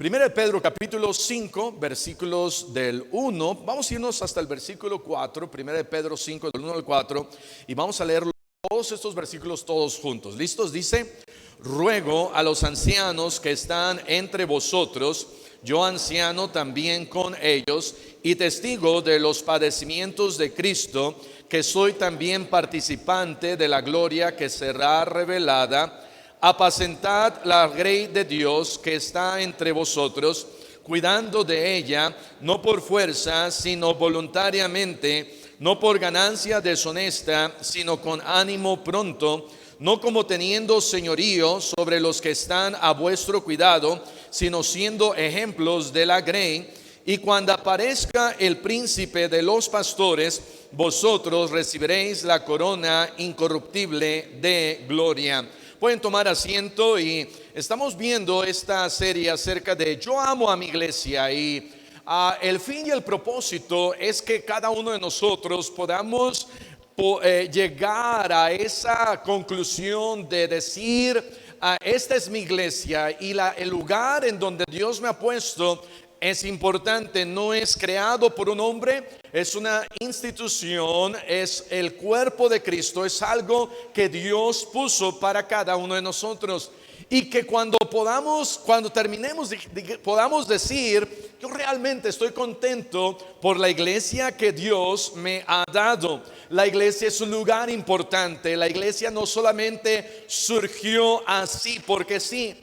Primera de Pedro capítulo 5, versículos del 1. Vamos a irnos hasta el versículo 4. Primera de Pedro 5, del 1 al 4. Y vamos a leer todos estos versículos todos juntos. ¿Listos? Dice: ruego a los ancianos que están entre vosotros, yo anciano también con ellos, y testigo de los padecimientos de Cristo, que soy también participante de la gloria que será revelada. Apacentad la grey de Dios que está entre vosotros, cuidando de ella, no por fuerza, sino voluntariamente, no por ganancia deshonesta, sino con ánimo pronto, no como teniendo señorío sobre los que están a vuestro cuidado, sino siendo ejemplos de la grey. Y cuando aparezca el príncipe de los pastores, vosotros recibiréis la corona incorruptible de gloria. Pueden tomar asiento, y estamos viendo esta serie acerca de Yo amo a mi iglesia, y el fin y el propósito es que cada uno de nosotros podamos llegar a esa conclusión de decir: esta es mi iglesia, y el lugar en donde Dios me ha puesto es importante. No es creado por un hombre, es una institución, es el cuerpo de Cristo, es algo que Dios puso para cada uno de nosotros. Y que cuando terminemos, podamos decir: yo realmente estoy contento por la iglesia que Dios me ha dado. La iglesia es un lugar importante. La iglesia no solamente surgió así porque sí.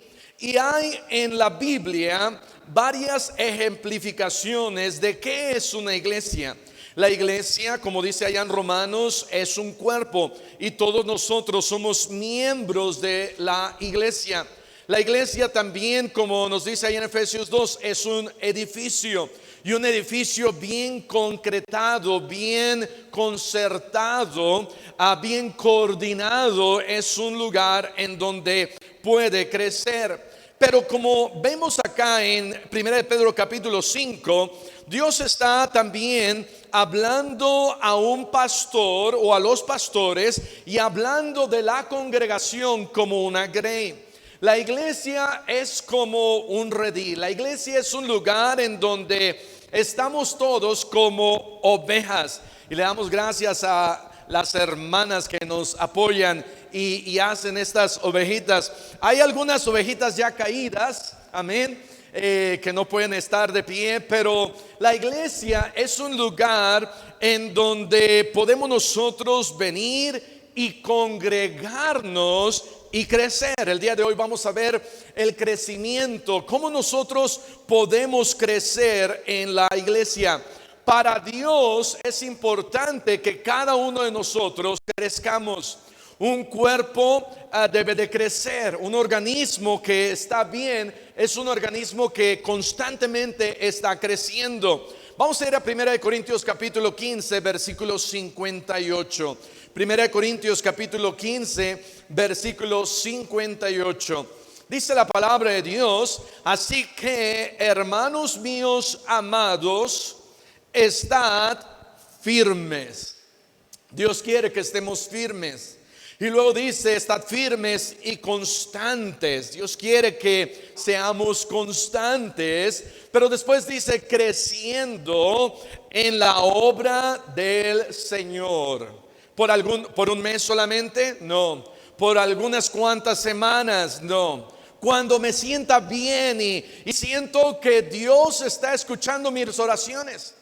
Y hay en la Biblia varias ejemplificaciones de qué es una iglesia. La iglesia, como dice allá en Romanos, es un cuerpo, y todos nosotros somos miembros de la iglesia. La iglesia también, como nos dice ahí en Efesios 2, es un edificio, y un edificio bien concretado, bien concertado, bien coordinado. Es un lugar en donde puede crecer. Pero como vemos acá en 1 de Pedro capítulo 5, Dios está también hablando a un pastor o a los pastores, y hablando de la congregación como una grey. La iglesia es como un redil. La iglesia es un lugar en donde estamos todos como ovejas. Y le damos gracias a las hermanas que nos apoyan y hacen estas ovejitas. Hay algunas ovejitas ya caídas, amén, que no pueden estar de pie, pero la iglesia es un lugar en donde podemos nosotros venir y congregarnos y crecer. El día de hoy vamos a ver el crecimiento, cómo nosotros podemos crecer en la iglesia. Para Dios es importante que cada uno de nosotros crezcamos. Un cuerpo debe de crecer. Un organismo que está bien es un organismo que constantemente está creciendo. Vamos a ir a 1 Corintios capítulo 15, versículo 58. 1 Corintios capítulo 15, versículo 58. Dice la palabra de Dios: así que, hermanos míos amados, estad firmes. Dios quiere que estemos firmes. Y luego dice: estad firmes y constantes. Dios quiere que seamos constantes. Pero después dice: creciendo en la obra del Señor. ¿Por un mes solamente? No. ¿Por algunas cuantas semanas? No. Cuando me sienta bien y siento que Dios está escuchando mis oraciones.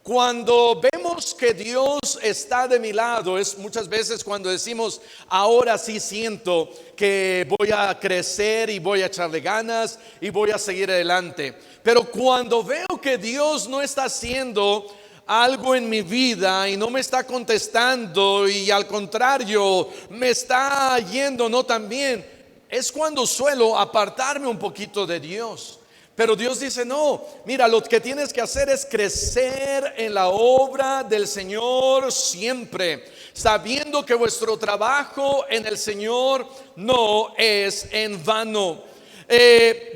Cuando vemos que Dios está de mi lado, es muchas veces cuando decimos: ahora sí siento que voy a crecer y voy a echarle ganas y voy a seguir adelante. Pero cuando veo que Dios no está haciendo algo en mi vida y no me está contestando, y al contrario me está yendo no tan bien, es cuando suelo apartarme un poquito de Dios. Pero Dios dice: no, mira, lo que tienes que hacer es crecer en la obra del Señor siempre, sabiendo que vuestro trabajo en el Señor no es en vano.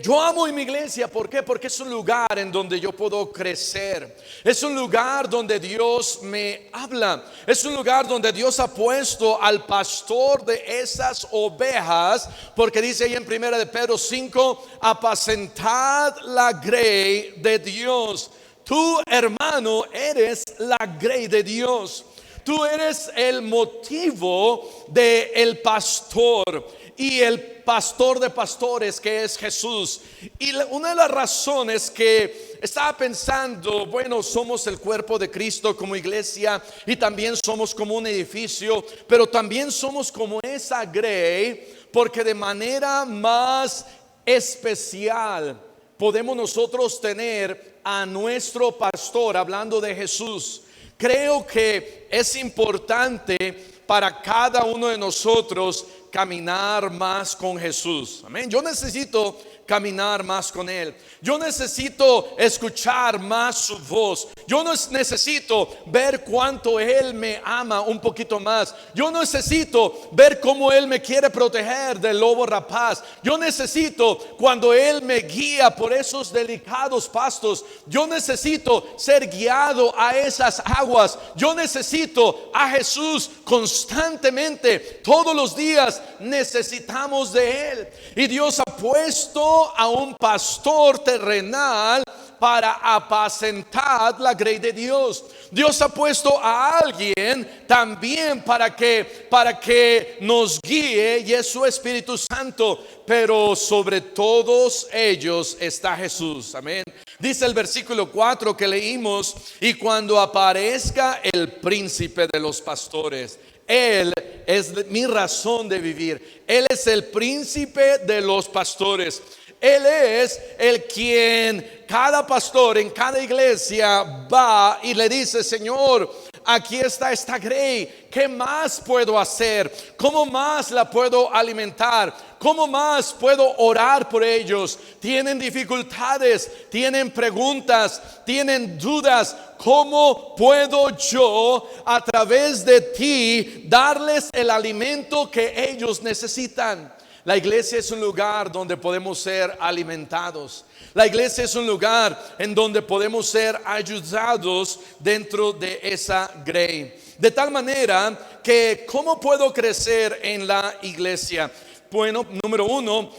Yo amo mi iglesia, ¿por qué? Porque es un lugar en donde yo puedo crecer. Es un lugar donde Dios me habla. Es un lugar donde Dios ha puesto al pastor de esas ovejas, porque dice ahí en 1 de Pedro 5, apacentad la grey de Dios. Tú, hermano, eres la grey de Dios. Tú eres el motivo del pastor y el pastor de pastores, que es Jesús. Y una de las razones que estaba pensando, bueno, somos el cuerpo de Cristo como iglesia y también somos como un edificio, pero también somos como esa grey, porque de manera más especial podemos nosotros tener a nuestro pastor, hablando de Jesús. Creo que es importante para cada uno de nosotros caminar más con Jesús. Amén. Yo necesito caminar más con Él. Yo necesito escuchar más su voz. Yo necesito ver cuánto Él me ama un poquito más. Yo necesito ver cómo Él me quiere proteger del lobo rapaz. Yo necesito cuando Él me guía por esos delicados pastos. Yo necesito ser guiado a esas aguas. Yo necesito a Jesús constantemente. Todos los días necesitamos de Él. Y Dios ha puesto a un pastor terrenal para apacentar la grey de Dios. Dios ha puesto a alguien también para que nos guíe, y es su Espíritu Santo. Pero sobre todos ellos está Jesús. Amén. Dice el versículo 4 que leímos: y cuando aparezca el príncipe de los pastores. Él es mi razón de vivir. Él es el príncipe de los pastores. Él es el quien cada pastor en cada iglesia va y le dice: Señor, aquí está esta grey, ¿qué más puedo hacer? ¿Cómo más la puedo alimentar? ¿Cómo más puedo orar por ellos? Tienen dificultades, tienen preguntas, tienen dudas. ¿Cómo puedo yo a través de ti darles el alimento que ellos necesitan? La iglesia es un lugar donde podemos ser alimentados. La iglesia es un lugar en donde podemos ser ayudados dentro de esa grey. De tal manera que, ¿cómo puedo crecer en la iglesia? Bueno, número uno,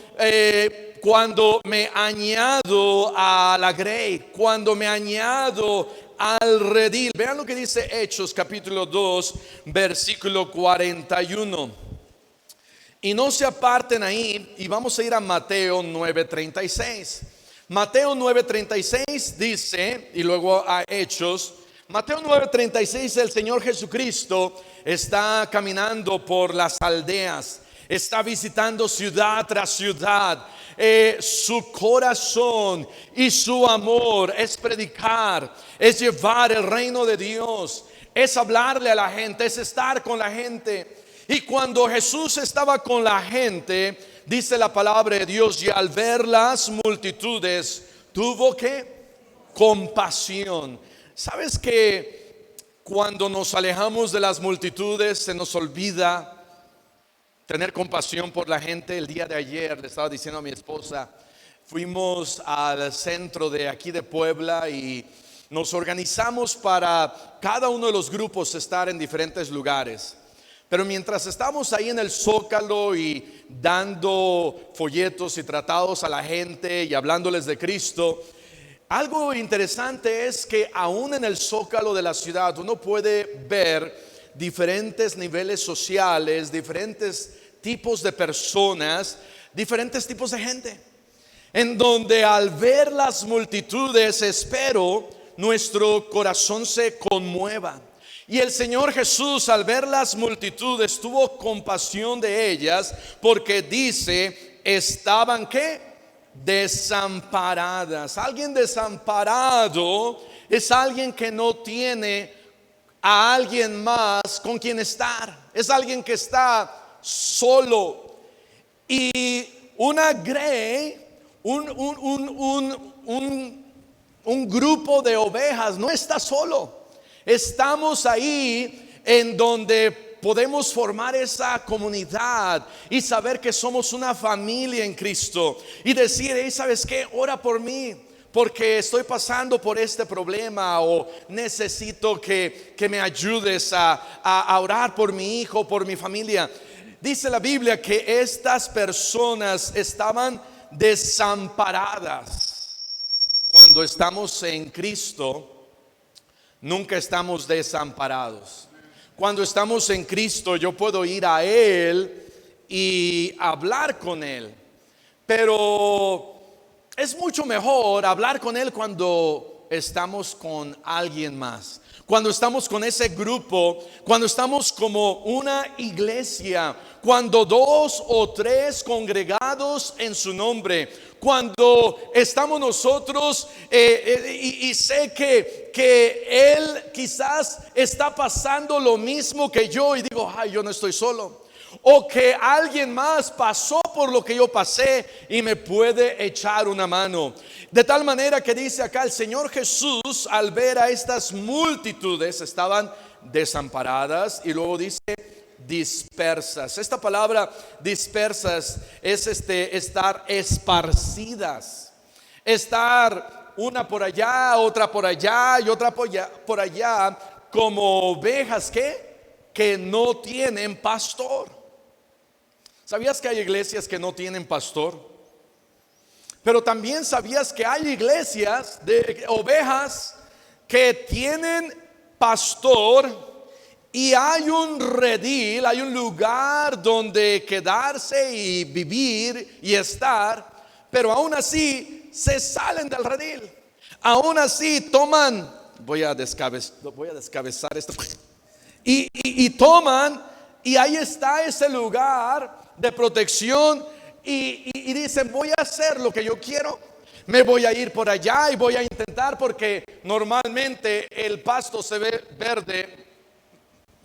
cuando me añado a la grey, cuando me añado al redil. Vean lo que dice Hechos capítulo 2, versículo 41. Y no se aparten ahí, y vamos a ir a Mateo 9:36. Mateo 9:36 dice, y luego a Hechos. Mateo 9:36, el Señor Jesucristo está caminando por las aldeas, está visitando ciudad tras ciudad. Su corazón y su amor es predicar, es llevar el reino de Dios, es hablarle a la gente, es estar con la gente. Y cuando Jesús estaba con la gente, dice la palabra de Dios, y al ver las multitudes, tuvo ¿qué? Compasión. ¿Sabes que cuando nos alejamos de las multitudes se nos olvida tener compasión por la gente? El día de ayer le estaba diciendo a mi esposa, fuimos al centro de aquí de Puebla y nos organizamos para cada uno de los grupos estar en diferentes lugares. Pero mientras estamos ahí en el Zócalo y dando folletos y tratados a la gente y hablándoles de Cristo, algo interesante es que aún en el Zócalo de la ciudad uno puede ver diferentes niveles sociales, diferentes tipos de personas, diferentes tipos de gente, en donde al ver las multitudes, espero, nuestro corazón se conmueva. Y el Señor Jesús, al ver las multitudes, tuvo compasión de ellas, porque dice, estaban ¿qué? Desamparadas. Alguien desamparado es alguien que no tiene a alguien más con quien estar. Es alguien que está solo. Y una grey, un grupo de ovejas no está solo. Estamos ahí en donde podemos formar esa comunidad y saber que somos una familia en Cristo y decir, hey, ¿sabes qué? Ora por mí, porque estoy pasando por este problema, o necesito que me ayudes a orar por mi hijo, por mi familia. Dice la Biblia que estas personas estaban desamparadas. Cuando estamos en Cristo, nunca estamos desamparados. Cuando estamos en Cristo, yo puedo ir a Él y hablar con Él. Pero es mucho mejor hablar con Él cuando estamos con alguien más, cuando estamos con ese grupo, cuando estamos como una iglesia, cuando 2 o 3 congregados en su nombre, cuando estamos nosotros y sé que Él quizás está pasando lo mismo que yo y digo, ay, yo no estoy solo. O que alguien más pasó por lo que yo pasé y me puede echar una mano. De tal manera que dice acá el Señor Jesús, al ver a estas multitudes, estaban desamparadas, y luego dice dispersas. Esta palabra dispersas es estar esparcidas, estar una por allá, otra por allá y otra por allá, como ovejas que no tienen pastor. ¿Sabías que hay iglesias que no tienen pastor? Pero también sabías que hay iglesias de ovejas que tienen pastor, y hay un redil, hay un lugar donde quedarse y vivir y estar, pero aún así se salen del redil. Aún así toman, voy a descabezar esto, y toman, y ahí está ese lugar de protección, y dicen, voy a hacer lo que yo quiero, me voy a ir por allá y voy a intentar, porque normalmente el pasto se ve verde,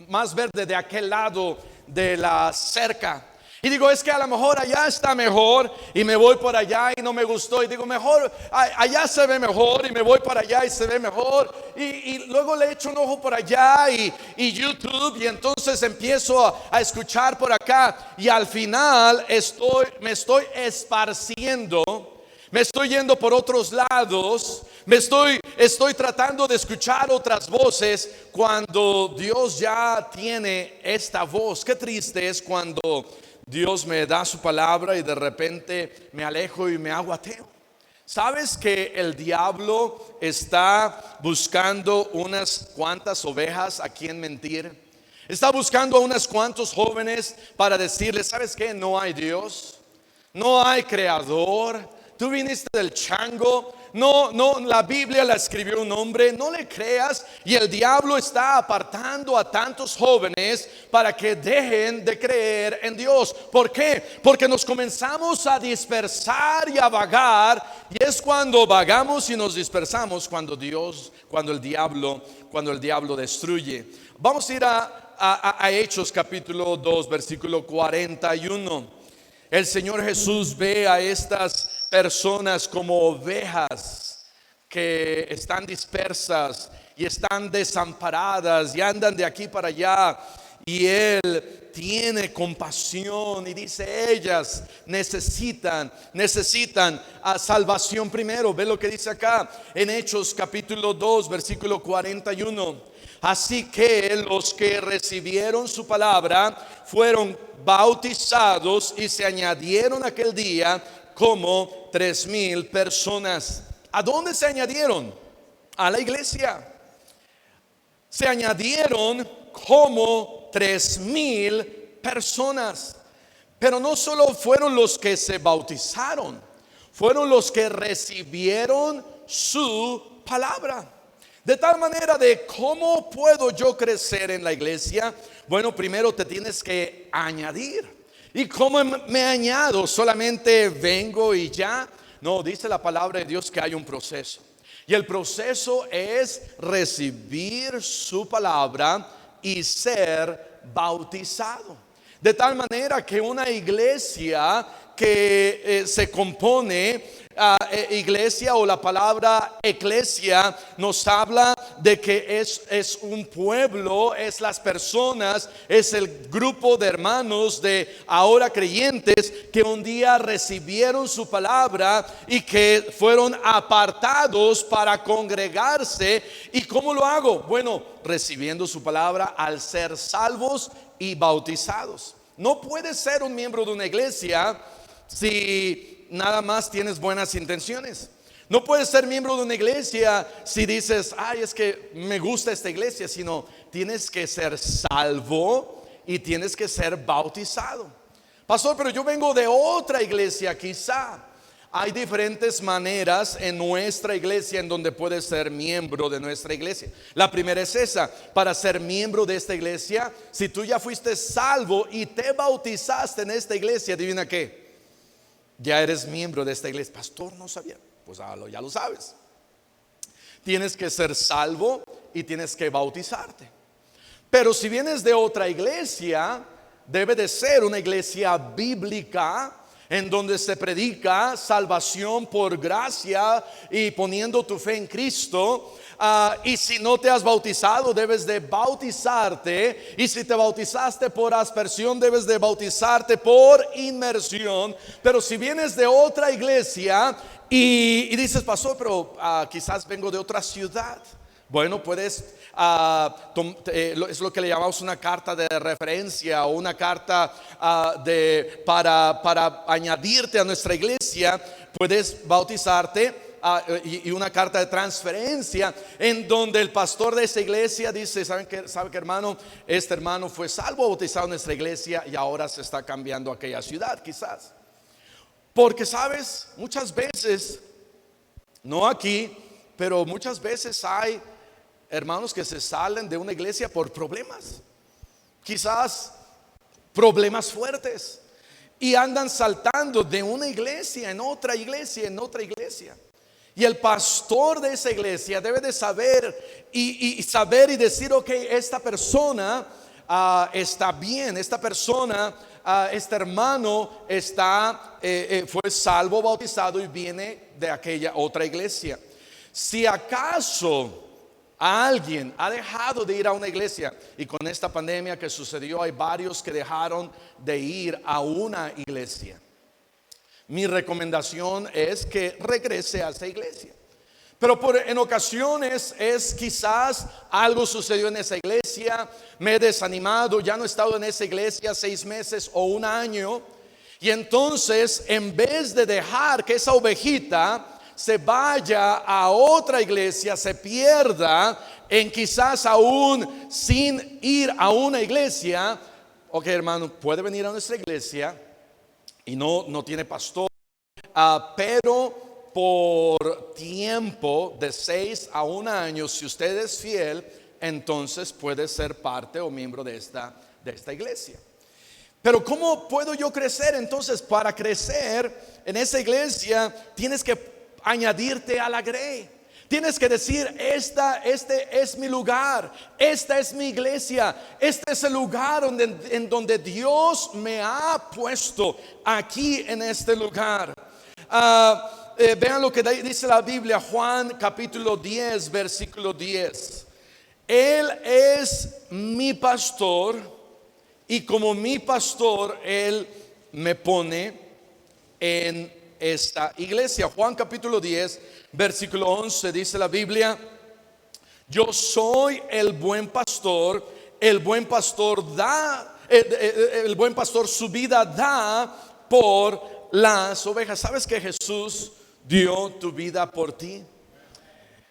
más verde de aquel lado de la cerca. Y digo, es que a lo mejor allá está mejor, y me voy por allá y no me gustó, y digo, mejor allá se ve mejor, y me voy para allá y se ve mejor, y luego le echo un ojo por allá y YouTube, y entonces empiezo a escuchar por acá, y al final me estoy esparciendo, me estoy yendo por otros lados, estoy tratando de escuchar otras voces, cuando Dios ya tiene esta voz. Qué triste es cuando Dios me da su palabra y de repente me alejo y me hago ateo. ¿Sabes que el diablo está buscando unas cuantas ovejas a quien mentir? Está buscando a unas cuantos jóvenes para decirles, ¿sabes qué? No hay Dios, no hay creador, tú viniste del chango. No, la Biblia la escribió un hombre, no le creas. Y el diablo está apartando a tantos jóvenes para que dejen de creer en Dios. ¿Por qué? Porque nos comenzamos a dispersar y a vagar, y es cuando vagamos y nos dispersamos cuando el diablo destruye. Vamos a ir a Hechos capítulo 2 versículo 41. El Señor Jesús ve a estas personas como ovejas que están dispersas y están desamparadas y andan de aquí para allá, y Él tiene compasión y dice, ellas necesitan a salvación primero. Ve lo que dice acá en Hechos capítulo 2 versículo 41. Así que los que recibieron su palabra fueron bautizados, y se añadieron aquel día como 3,000 personas. ¿A dónde se añadieron? A la iglesia. Se añadieron como 3,000 personas. Pero no solo fueron los que se bautizaron, fueron los que recibieron su palabra. De tal manera, de cómo puedo yo crecer en la iglesia. Bueno, primero te tienes que añadir. ¿Y cómo me añado? ¿Solamente vengo y ya? No, dice la palabra de Dios que hay un proceso. Y el proceso es recibir su palabra y ser bautizado. De tal manera que una iglesia que se compone iglesia o la palabra eclesia nos habla de que es un pueblo, es las personas, es el grupo de hermanos de ahora creyentes que un día recibieron su palabra y que fueron apartados para congregarse. ¿Y cómo lo hago? Bueno, recibiendo su palabra al ser salvos y bautizados. No puedes ser un miembro de una iglesia si nada más tienes buenas intenciones. No puedes ser miembro de una iglesia si dices, ay, es que me gusta esta iglesia, sino tienes que ser salvo y tienes que ser bautizado. Pastor, pero yo vengo de otra iglesia. Quizá hay diferentes maneras en nuestra iglesia en donde puedes ser miembro de nuestra iglesia. La primera es esa: para ser miembro de esta iglesia, si tú ya fuiste salvo y te bautizaste en esta iglesia, adivina qué, ya eres miembro de esta iglesia. Pastor, no sabía. Pues ya lo sabes. Tienes que ser salvo y tienes que bautizarte. Pero si vienes de otra iglesia, debe de ser una iglesia bíblica en donde se predica salvación por gracia y poniendo tu fe en Cristo. Y si no te has bautizado, debes de bautizarte. Y si te bautizaste por aspersión, debes de bautizarte por inmersión. Pero si vienes de otra iglesia y dices, pastor, pero quizás vengo de otra ciudad, bueno, puedes es lo que le llamamos una carta de referencia o una carta para añadirte a nuestra iglesia. Puedes bautizarte y una carta de transferencia en donde el pastor de esa iglesia dice, ¿sabe que hermano? Este hermano fue salvo, bautizado en nuestra iglesia y ahora se está cambiando a aquella ciudad, quizás. Porque sabes, muchas veces, no aquí, pero muchas veces hay hermanos que se salen de una iglesia por problemas, quizás problemas fuertes, y andan saltando de una iglesia en otra iglesia, en otra iglesia. Y el pastor de esa iglesia debe de saber y saber y decir, ok, esta persona está bien, esta persona, este hermano fue salvo, bautizado y viene de aquella otra iglesia. Si acaso alguien ha dejado de ir a una iglesia, y con esta pandemia que sucedió hay varios que dejaron de ir a una iglesia, mi recomendación es que regrese a esa iglesia. Pero en ocasiones quizás algo sucedió en esa iglesia, me he desanimado, ya no he estado en esa iglesia 6 meses o 1 año, y entonces en vez de dejar que esa ovejita se vaya a otra iglesia, se pierda en quizás aún sin ir a una iglesia, ok, hermano, puede venir a nuestra iglesia y no tiene pastor, pero por tiempo de 6 a 1 año, si usted es fiel, entonces puede ser parte o miembro de esta iglesia. Pero ¿cómo puedo yo crecer? Entonces, para crecer en esa iglesia tienes que añadirte a la grey. Tienes que decir, este es mi lugar, esta es mi iglesia, este es el lugar en donde Dios me ha puesto, aquí en este lugar. Vean lo que dice la Biblia, Juan capítulo 10, versículo 10. Él es mi pastor y como mi pastor, Él me pone en esta iglesia. Juan capítulo 10, versículo 11, dice la Biblia, yo soy el buen pastor el buen pastor su vida da por las ovejas. ¿Sabes que Jesús dio tu vida por ti?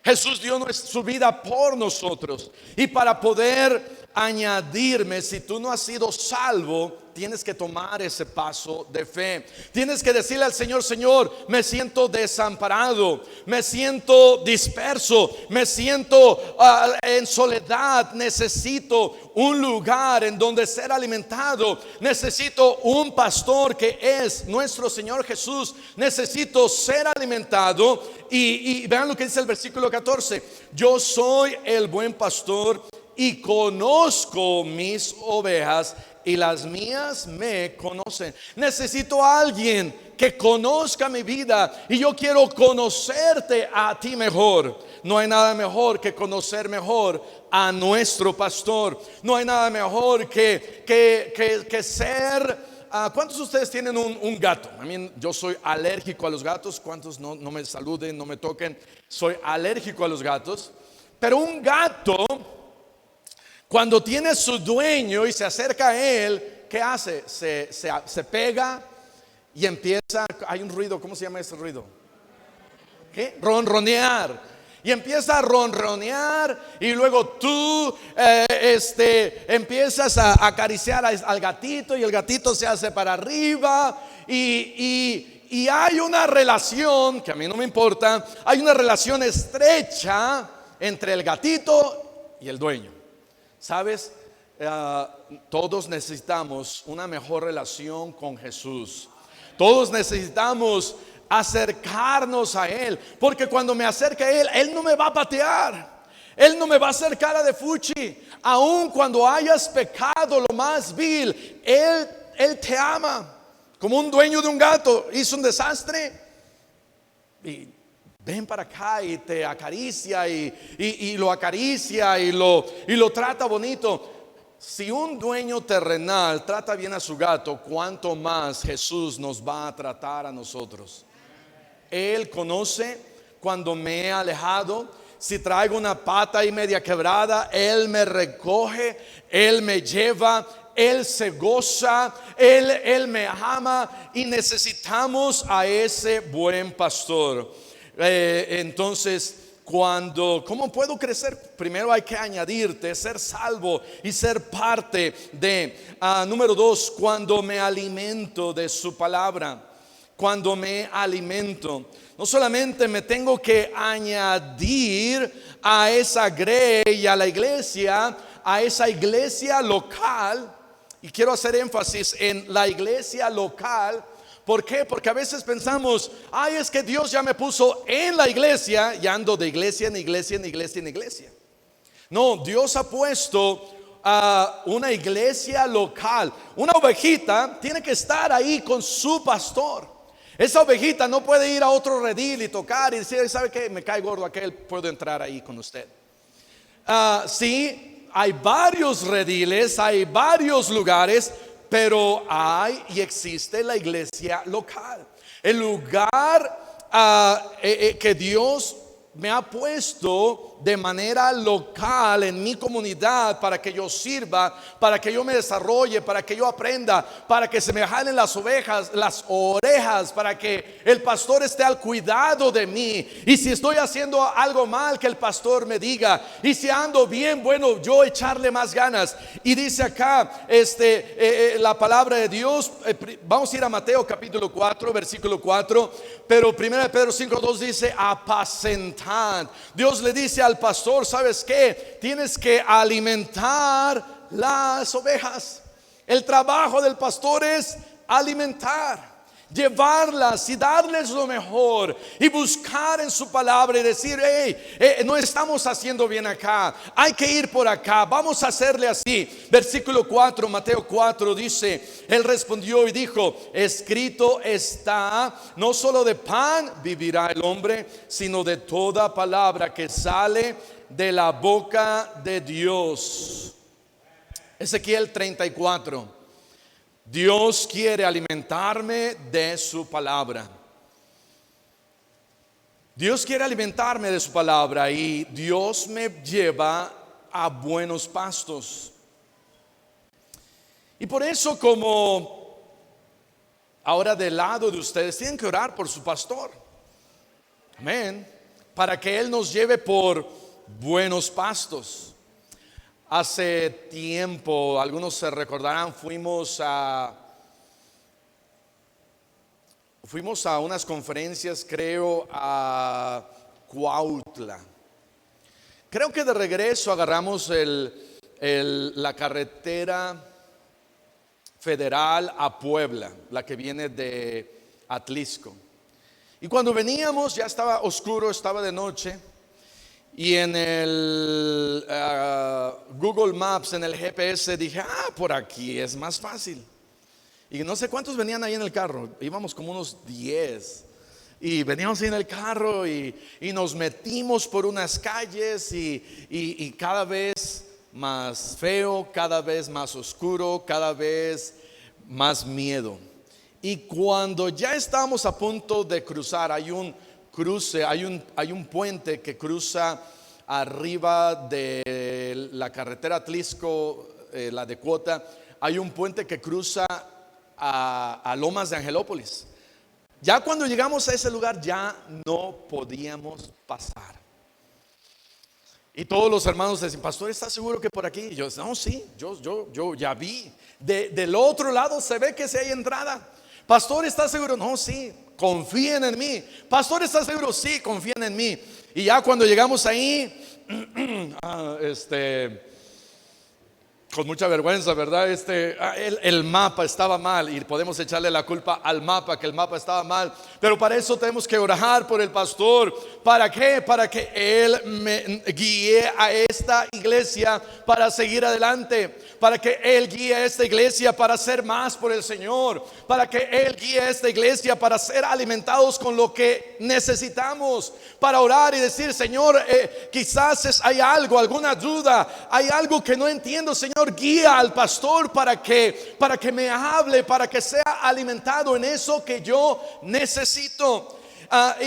Jesús dio su vida por nosotros. Y para poder añadirme, si tú no has sido salvo, tienes que tomar ese paso de fe. Tienes que decirle al Señor, Señor, me siento desamparado, me siento disperso, me siento en soledad. Necesito un lugar en donde ser alimentado. Necesito un pastor que es nuestro Señor Jesús. Necesito ser alimentado. Y vean lo que dice el versículo 14. Yo soy el buen pastor y conozco mis ovejas y las mías me conocen. Necesito a alguien que conozca mi vida y yo quiero conocerte a ti mejor. No hay nada mejor que conocer mejor a nuestro pastor. No hay nada mejor que ser. ¿Cuántos de ustedes tienen un gato? A mí, yo soy alérgico a los gatos. ¿Cuántos no me saluden, no me toquen? Soy alérgico a los gatos. Pero un gato, cuando tiene su dueño y se acerca a él, ¿qué hace? Se pega y empieza. Hay un ruido, ¿cómo se llama ese ruido? ¿Qué? Ronronear. Y empieza a ronronear y luego tú empiezas a acariciar al gatito y el gatito se hace para arriba y hay una relación que a mí no me importa. Hay una relación estrecha entre el gatito y el dueño. ¿Sabes? Todos necesitamos una mejor relación con Jesús. Todos necesitamos acercarnos a Él, porque cuando me acerque a Él, Él no me va a patear, Él no me va a hacer cara de fuchi. Aun cuando hayas pecado lo más vil, Él te ama. Como un dueño de un gato hizo un desastre y ven para acá y te acaricia y lo acaricia y lo trata bonito. Si un dueño terrenal trata bien a su gato, ¿cuánto más Jesús nos va a tratar a nosotros? Él conoce cuando me he alejado. Si traigo una pata y media quebrada, Él me recoge, Él me lleva, Él se goza, Él me ama. Y necesitamos a ese buen pastor. Entonces, ¿cómo puedo crecer? Primero hay que añadirte, ser salvo y ser parte de. Número 2, cuando me alimento de su palabra. Cuando me alimento, no solamente me tengo que añadir a esa grey, a la iglesia, a esa iglesia local. Y quiero hacer énfasis en la iglesia local. ¿Por qué? Porque a veces pensamos, ay, es que Dios ya me puso en la iglesia y ando de iglesia en iglesia en iglesia en iglesia. No, Dios ha puesto una iglesia local. Una ovejita tiene que estar ahí con su pastor. Esa ovejita no puede ir a otro redil y tocar y decir, ¿sabe qué? Me cae gordo aquel, puedo entrar ahí con usted. Sí, hay varios rediles, hay varios lugares, pero hay y existe la iglesia local. El lugar que Dios me ha puesto de manera local en mi comunidad para que yo sirva, para que yo me desarrolle, para que yo aprenda, para que se me jalen las orejas, para que el pastor esté al cuidado de mí. Y si estoy haciendo algo mal, que el pastor me diga. Y si ando bien, bueno, yo echarle más ganas. Y dice acá la palabra de Dios. Vamos a ir a Mateo capítulo 4, versículo 4. Pero 1 Pedro 5:2 dice apacentad. Dios le dice al pastor, ¿sabes qué? Tienes que alimentar las ovejas. El trabajo del pastor es alimentar, llevarlas y darles lo mejor y buscar en su palabra y decir, no estamos haciendo bien acá, hay que ir por acá, vamos a hacerle así. Versículo 4, Mateo 4 dice, Él respondió y dijo, escrito está, no solo de pan vivirá el hombre, sino de toda palabra que sale de la boca de Dios. Ezequiel 34. Dios quiere alimentarme de su palabra. Dios quiere alimentarme de su palabra y Dios me lleva a buenos pastos. Y por eso, como ahora del lado de ustedes, tienen que orar por su pastor. Amén. Para que Él nos lleve por buenos pastos. Hace tiempo, algunos se recordarán, fuimos a unas conferencias, creo, a Cuautla. Creo que de regreso agarramos la carretera federal a Puebla, la que viene de Atlisco. Y cuando veníamos ya estaba oscuro, estaba de noche. Y en el Google Maps, en el GPS, dije, por aquí es más fácil. Y no sé cuántos venían ahí en el carro, íbamos como unos 10. Y veníamos ahí en el carro y nos metimos por unas calles y cada vez más feo, cada vez más oscuro, cada vez más miedo. Y cuando ya estábamos a punto de cruzar, hay un cruce, hay un puente que cruza arriba de la carretera Atlisco, la de Cuota. Hay un puente que cruza a Lomas de Angelópolis. Ya cuando llegamos a ese lugar ya no podíamos pasar. Y todos los hermanos decían, pastor, ¿estás seguro que por aquí? Y yo, no, sí, yo ya vi. Del otro lado se ve que sí hay entrada. Pastor, ¿estás seguro? No, sí, confíen en mí. Pastor, ¿estás seguro? Sí, confíen en mí. Y ya cuando llegamos ahí, con mucha vergüenza, ¿verdad? El mapa estaba mal y podemos echarle la culpa al mapa, que el mapa estaba mal. Pero para eso tenemos que orar por el pastor. ¿Para qué? Para que él me guíe a esta iglesia para seguir adelante. Para que él guíe a esta iglesia para hacer más por el Señor. Para que él guíe a esta iglesia para ser alimentados con lo que necesitamos. Para orar y decir, Señor, quizás hay algo, alguna duda, hay algo que no entiendo, Señor. Guía al pastor para que me hable, para que sea alimentado en eso que yo necesito.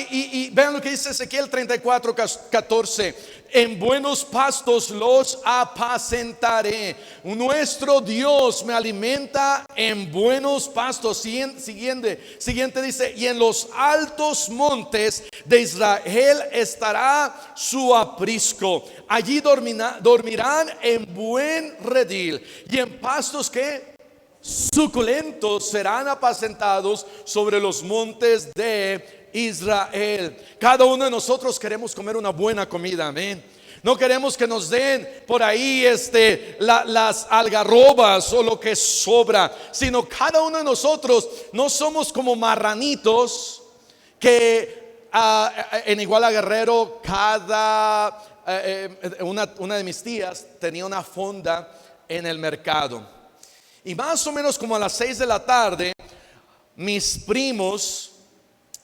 Y vean lo que dice Ezequiel 34:14. En buenos pastos los apacentaré. Nuestro Dios me alimenta en buenos pastos. Siguiente dice, y en los altos montes de Israel estará su aprisco. Allí dormirán en buen redil y en pastos que suculentos serán apacentados sobre los montes de Israel. Cada uno de nosotros queremos comer una buena comida, amén. No queremos que nos den por ahí las algarrobas o lo que sobra, sino cada uno de nosotros no somos como marranitos que en Iguala Guerrero una de mis tías tenía una fonda en el mercado. Y más o menos como a las 6 de la tarde, mis primos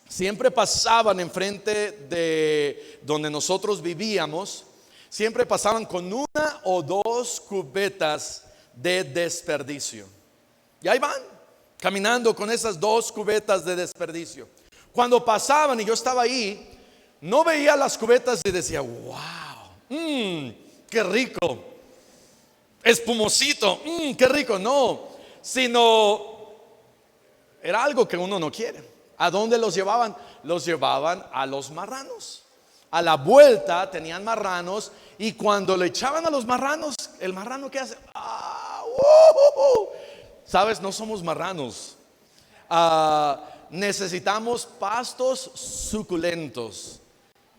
siempre pasaban enfrente de donde nosotros vivíamos. Siempre pasaban con una o dos cubetas de desperdicio. Y ahí van, caminando con esas dos cubetas de desperdicio. Cuando pasaban y yo estaba ahí, no veía las cubetas y decía, wow, qué rico, espumosito, qué rico. No, sino era algo que uno no quiere. ¿A dónde los llevaban? Los llevaban a los marranos. A la vuelta tenían marranos y cuando le echaban a los marranos, el marrano ¿qué hace? ¿Sabes? No somos marranos. Necesitamos pastos suculentos,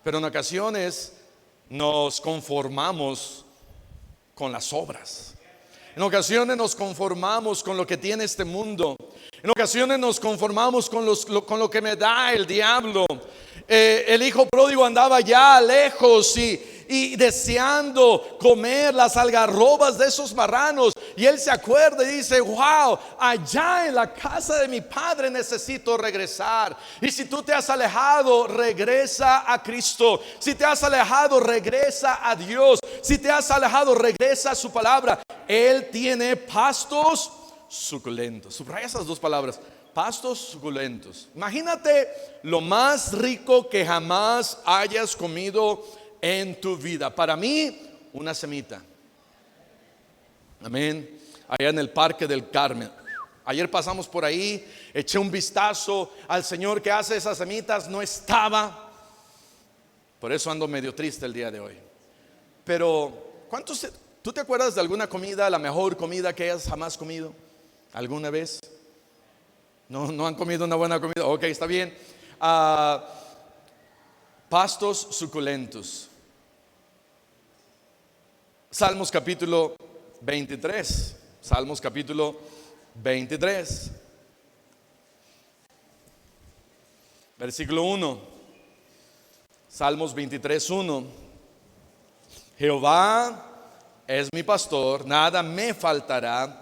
pero en ocasiones nos conformamos con las obras. En ocasiones nos conformamos con lo que tiene este mundo. En ocasiones nos conformamos con lo que me da el diablo. El hijo pródigo andaba ya lejos y deseando comer las algarrobas de esos marranos. Y él se acuerda y dice, wow, allá en la casa de mi padre necesito regresar. Y si tú te has alejado, regresa a Cristo. Si te has alejado, regresa a Dios. Si te has alejado, regresa a su palabra. Él tiene pastos suculentos. Subraya esas dos palabras, pastos suculentos. Imagínate lo más rico que jamás hayas comido en tu vida. Para mí, una semita. Amén. Allá en el Parque del Carmen. Ayer pasamos por ahí, eché un vistazo al señor que hace esas semitas, no estaba. Por eso ando medio triste el día de hoy. Pero, ¿tú te acuerdas de alguna comida, la mejor comida que hayas jamás comido? ¿Alguna vez? No han comido una buena comida. Ok, está bien. Pastos suculentos. Salmos capítulo 23. Salmos capítulo 23. Versículo 1. Salmos 23:1. Jehová es mi pastor, nada me faltará.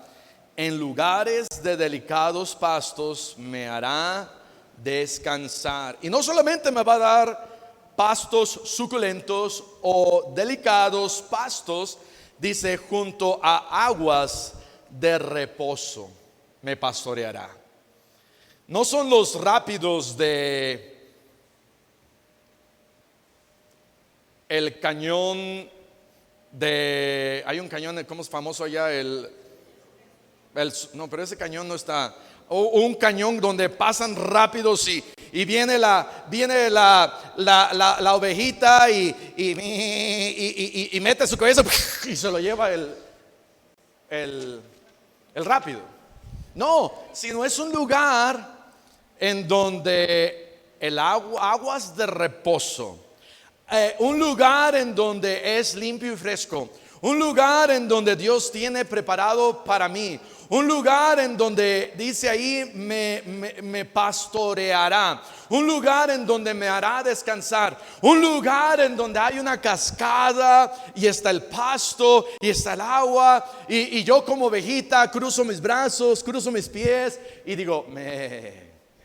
En lugares de delicados pastos me hará descansar. Y no solamente me va a dar pastos suculentos o delicados pastos, dice, junto a aguas de reposo me pastoreará. No son los rápidos de el cañón de, hay un cañón, ¿cómo es famoso allá? No, pero ese cañón no está. O un cañón donde pasan rápidos y viene la ovejita y mete su cabeza y se lo lleva el rápido. No, sino es un lugar en donde el aguas de reposo, un lugar en donde es limpio y fresco, un lugar en donde Dios tiene preparado para mí, un lugar en donde dice ahí me pastoreará, un lugar en donde me hará descansar, un lugar en donde hay una cascada y está el pasto y está el agua y yo como ovejita cruzo mis brazos, cruzo mis pies y digo,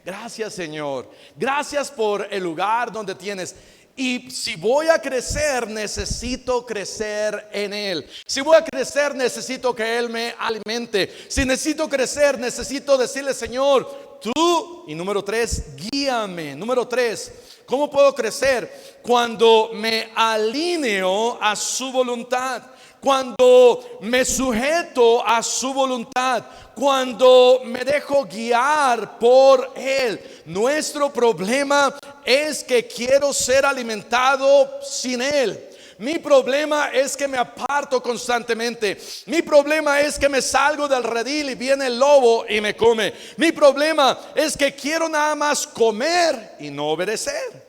gracias Señor, gracias por el lugar donde tienes. Y si voy a crecer, necesito crecer en Él. Si voy a crecer, necesito que Él me alimente. Si necesito crecer, necesito decirle, Señor, tú, y número 3, guíame. Número 3, ¿cómo puedo crecer? Cuando me alineo a su voluntad, cuando me sujeto a su voluntad, cuando me dejo guiar por Él. Nuestro problema es que quiero ser alimentado sin Él. Mi problema es que me aparto constantemente. Mi problema es que me salgo del redil y viene el lobo y me come. Mi problema es que quiero nada más comer y no obedecer.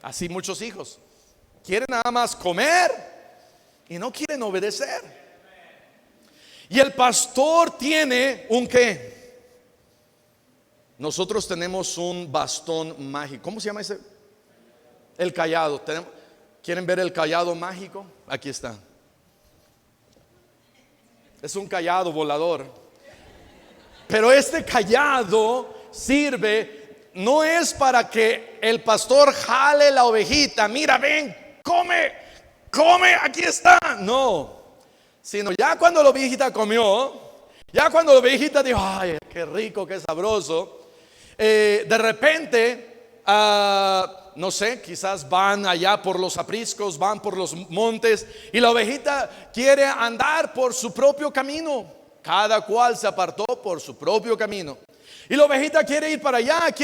Así muchos hijos quieren nada más comer y no quieren obedecer. Y el pastor tiene un ¿qué? Nosotros tenemos un bastón mágico. ¿Cómo se llama ese? El cayado. ¿Quieren ver el cayado mágico? Aquí está. Es un cayado volador. Pero este cayado sirve, no es para que el pastor jale la ovejita. Mira, ven, come, aquí está. No, sino ya cuando la ovejita comió, ya cuando la ovejita dijo, ay, qué rico, qué sabroso, de repente, no sé, quizás van allá por los apriscos, van por los montes y la ovejita quiere andar por su propio camino. Cada cual se apartó por su propio camino. Y la ovejita quiere ir para allá y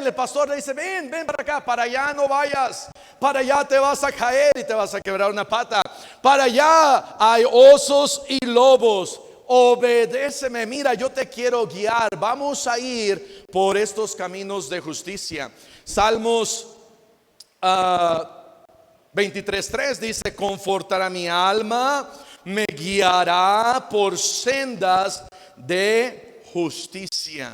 el pastor le dice, ven para acá, para allá no vayas, para allá te vas a caer y te vas a quebrar una pata, para allá hay osos y lobos, obedéceme, mira, yo te quiero guiar, vamos a ir por estos caminos de justicia. Salmos 23:3 dice, confortará mi alma, me guiará por sendas de justicia.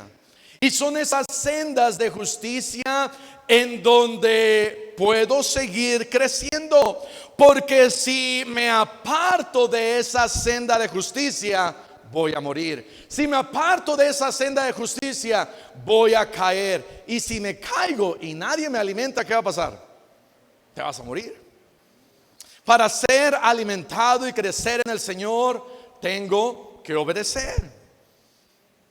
Y son esas sendas de justicia en donde puedo seguir creciendo. Porque si me aparto de esa senda de justicia, voy a morir. Si me aparto de esa senda de justicia, voy a caer. Y si me caigo y nadie me alimenta, ¿qué va a pasar? Te vas a morir. Para ser alimentado y crecer en el Señor, tengo que obedecer.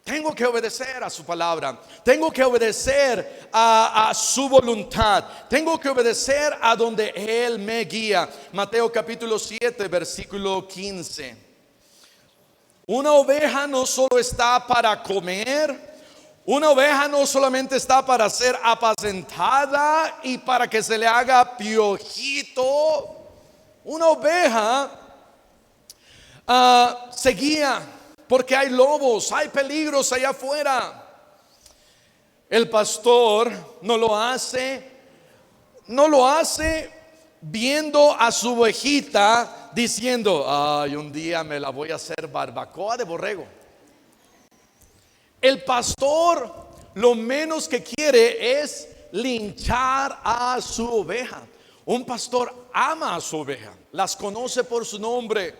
Tengo que obedecer a su palabra. Tengo que obedecer a su voluntad. Tengo que obedecer a donde Él me guía. Mateo capítulo 7, versículo 15. Una oveja no solo está para comer. Una oveja no solamente está para ser apacentada y para que se le haga piojito. Una oveja se guía porque hay lobos, hay peligros allá afuera. El pastor no lo hace viendo a su ovejita diciendo, ay, un día me la voy a hacer barbacoa de borrego. El pastor lo menos que quiere es linchar a su oveja. Un pastor ama a su oveja, las conoce por su nombre.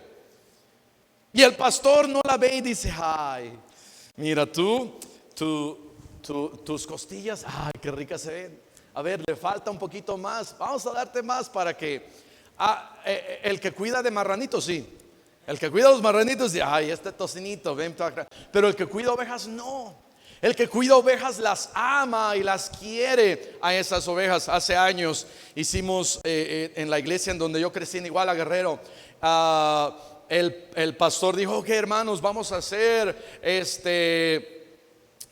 Y el pastor no la ve y dice: ay, mira tus costillas, ay, qué ricas se ven. A ver, le falta un poquito más, vamos a darte más para que... el que cuida de marranitos, sí. El que cuida los marranitos dice: ay, este tocinito, ven para acá. Pero el que cuida ovejas, no. El que cuida ovejas las ama y las quiere a esas ovejas. Hace años hicimos en la iglesia en donde yo crecí, en Iguala, Guerrero, el pastor dijo: ok, hermanos, vamos a hacer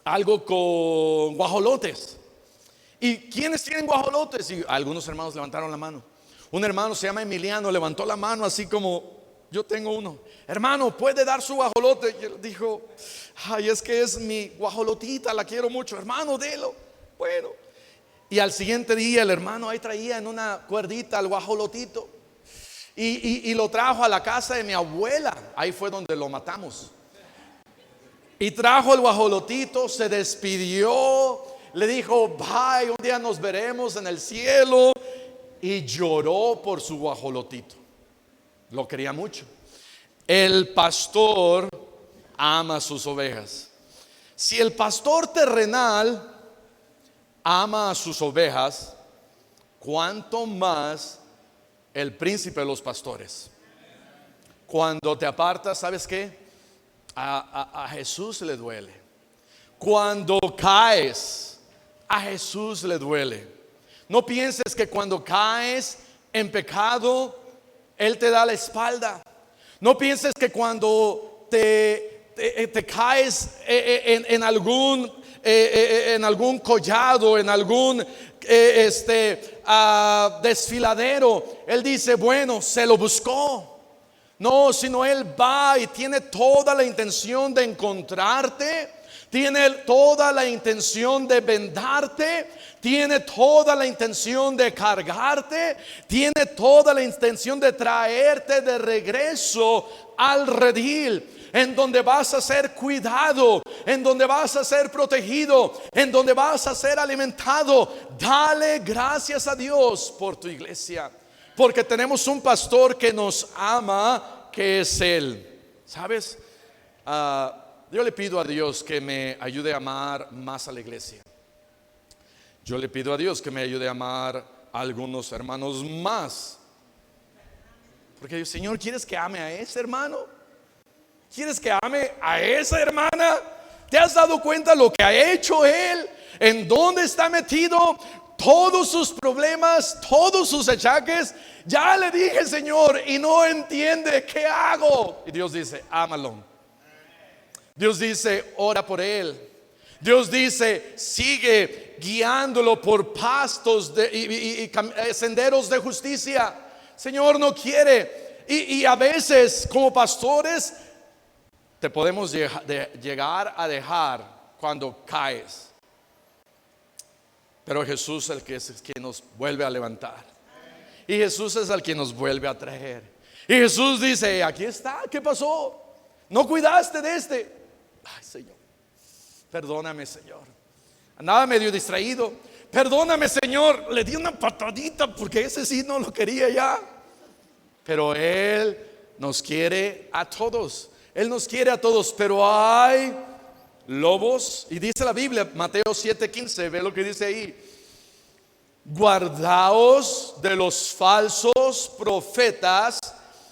algo con guajolotes. ¿Y quiénes tienen guajolotes? Y algunos hermanos levantaron la mano. Un hermano se llama Emiliano, levantó la mano así como: yo tengo uno. Hermano, ¿puede dar su guajolote? Y él dijo: ay, es que es mi guajolotita, la quiero mucho. Hermano, délo. Bueno. Y al siguiente día el hermano ahí traía en una cuerdita al guajolotito y lo trajo a la casa de mi abuela. Ahí fue donde lo matamos. Y trajo el guajolotito, se despidió, le dijo: bye, un día nos veremos en el cielo. Y lloró por su guajolotito. Lo quería mucho. El pastor ama a sus ovejas. Si el pastor terrenal ama a sus ovejas, ¿cuánto más el príncipe de los pastores? Cuando te apartas, ¿sabes qué? A Jesús le duele. Cuando caes, a Jesús le duele. No pienses que cuando caes en pecado, Él te da la espalda. No pienses que cuando te caes en algún collado, en algún desfiladero, Él dice: bueno, se lo buscó. No, sino Él va y tiene toda la intención de encontrarte. Tiene toda la intención de vendarte. Tiene toda la intención de cargarte. Tiene toda la intención de traerte de regreso al redil, en donde vas a ser cuidado, en donde vas a ser protegido, en donde vas a ser alimentado. Dale gracias a Dios por tu iglesia, porque tenemos un pastor que nos ama, que es Él. ¿Sabes? Yo le pido a Dios que me ayude a amar más a la iglesia. Yo le pido a Dios que me ayude a amar a algunos hermanos más. Porque Señor, ¿quieres que ame a ese hermano? ¿Quieres que ame a esa hermana? ¿Te has dado cuenta lo que ha hecho él? ¿En dónde está metido? Todos sus problemas, todos sus achaques. Ya le dije, Señor, y no entiende. ¿Qué hago? Y Dios dice: ámalo. Dios dice: ora por él. Dios dice: sigue guiándolo por pastos y senderos de justicia. Señor no quiere. Y a veces como pastores te podemos llegar a dejar cuando caes. Pero Jesús es el que nos vuelve a levantar. Y Jesús es el que nos vuelve a traer. Y Jesús dice: aquí está, ¿qué pasó? ¿No cuidaste de este? Ay, Señor, perdóname, Señor. Andaba medio distraído. Perdóname, Señor. Le di una patadita porque ese sí no lo quería ya. Pero Él nos quiere a todos. Él nos quiere a todos. Pero hay lobos. Y dice la Biblia, Mateo 7:15. Ve lo que dice ahí: guardaos de los falsos profetas.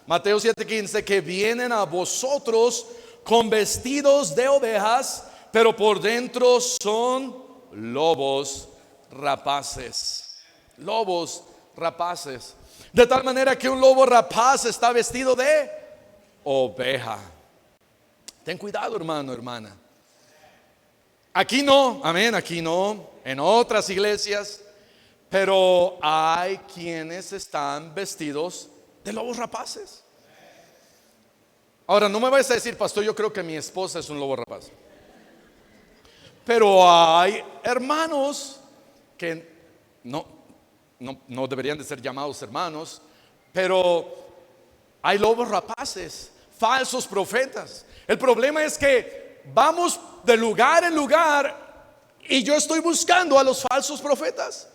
Mateo 7:15, que vienen a vosotros con vestidos de ovejas, pero por dentro son lobos rapaces. Lobos rapaces. De tal manera que un lobo rapaz está vestido de oveja. Ten cuidado, hermano, hermana. Aquí no, amén, aquí no. En otras iglesias. Pero hay quienes están vestidos de lobos rapaces. Ahora, no me vayas a decir: pastor, yo creo que mi esposa es un lobo rapaz. Pero hay hermanos que no deberían de ser llamados hermanos, pero hay lobos rapaces, falsos profetas. El problema es que vamos de lugar en lugar y yo estoy buscando a los falsos profetas.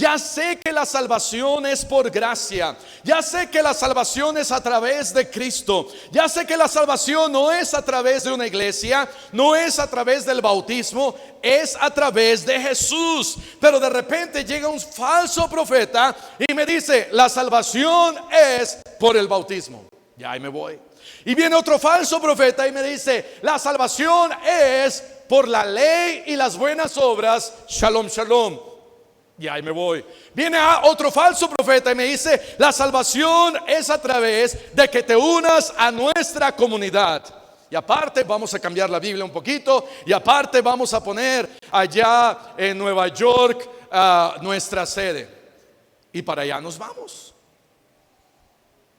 Ya sé que la salvación es por gracia. Ya sé que la salvación es a través de Cristo. Ya sé que la salvación no es a través de una iglesia, no es a través del bautismo, es a través de Jesús. Pero de repente llega un falso profeta y me dice, la salvación es por el bautismo. Ya ahí me voy. Y viene otro falso profeta y me dice, la salvación es por la ley y las buenas obras. Shalom, shalom. Y ahí me voy. Viene otro falso profeta y me dice, la salvación es a través de que te unas a nuestra comunidad. Y aparte vamos a cambiar la Biblia un poquito. Y aparte vamos a poner allá en Nueva York nuestra sede. Y para allá nos vamos.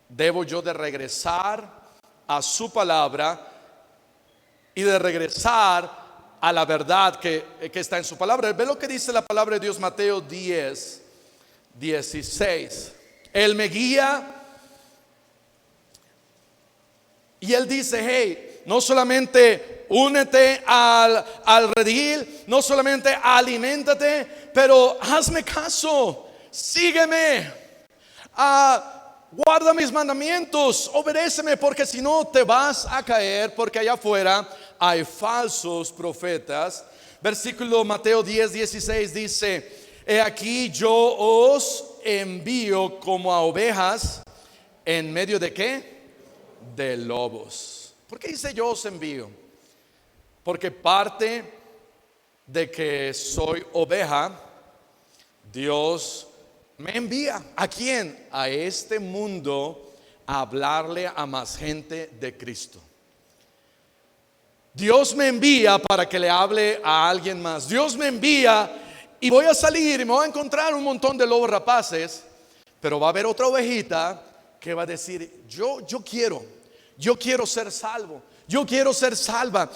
Debo yo de regresar a su palabra y de regresar a la verdad que está en su palabra. Ve lo que dice la palabra de Dios, Mateo 10, 16. Él me guía y él dice, hey, no solamente únete al redil, no solamente aliméntate, pero hazme caso, sígueme, guarda mis mandamientos, obedéceme, porque si no te vas a caer, porque allá afuera hay falsos profetas. Versículo Mateo 10, 16 dice, he aquí yo os envío como a ovejas en medio de ¿qué? De lobos. ¿Por qué dice yo os envío? Porque parte de que soy oveja, Dios me envía. ¿A quién? A este mundo a hablarle a más gente de Cristo. Dios me envía para que le hable a alguien más. Dios me envía y voy a salir y me voy a encontrar un montón de lobos rapaces, pero va a haber otra ovejita que va a decir, yo quiero ser salvo. Yo quiero ser salva.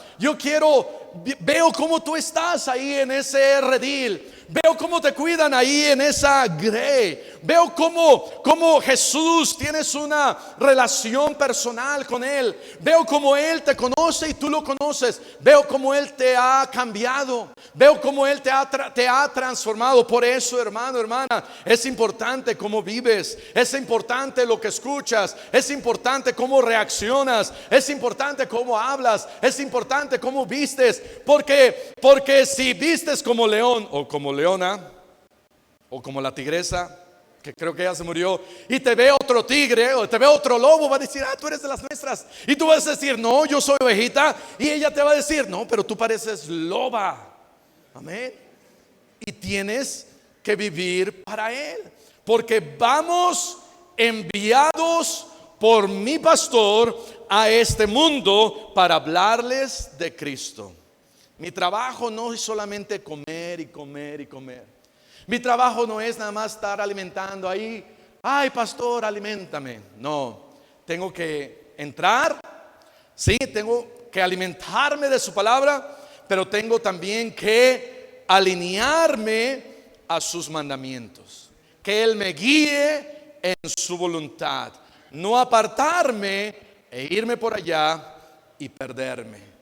Veo cómo tú estás ahí en ese redil. Veo cómo te cuidan ahí en esa grey. Veo cómo Jesús tienes una relación personal con Él. Veo cómo Él te conoce y tú lo conoces. Veo cómo Él te ha cambiado. Veo cómo Él te ha transformado. Por eso, hermano, hermana, es importante cómo vives. Es importante lo que escuchas. Es importante cómo reaccionas. Es importante cómo hablas. Es importante cómo vistes. Porque si vistes como león o como leona o como la tigresa, que creo que ya se murió, y te ve otro tigre o te ve otro lobo, va a decir, tú eres de las nuestras. Y tú vas a decir, no, yo soy ovejita. Y ella te va a decir, no, pero tú pareces loba. Amén. Y tienes que vivir para Él, porque vamos enviados por mi pastor a este mundo para hablarles de Cristo. Mi trabajo no es solamente comer y comer y comer. Mi trabajo no es nada más estar alimentando ahí. Ay, pastor, aliméntame. No, tengo que entrar. Sí, tengo que alimentarme de su palabra, pero tengo también que alinearme a sus mandamientos. Que Él me guíe en su voluntad. No apartarme e irme por allá y perderme.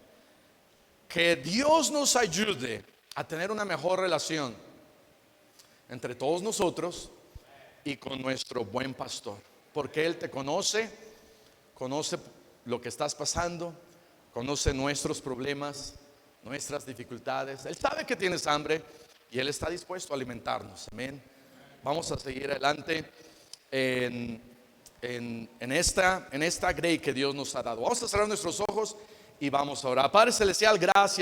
Que Dios nos ayude a tener una mejor relación entre todos nosotros y con nuestro buen pastor, porque Él te conoce lo que estás pasando, conoce nuestros problemas, nuestras dificultades. Él sabe que tienes hambre y Él está dispuesto a alimentarnos. Amén. Vamos a seguir adelante en esta grey que Dios nos ha dado. Vamos a cerrar nuestros ojos y vamos a orar. Padre celestial, gracias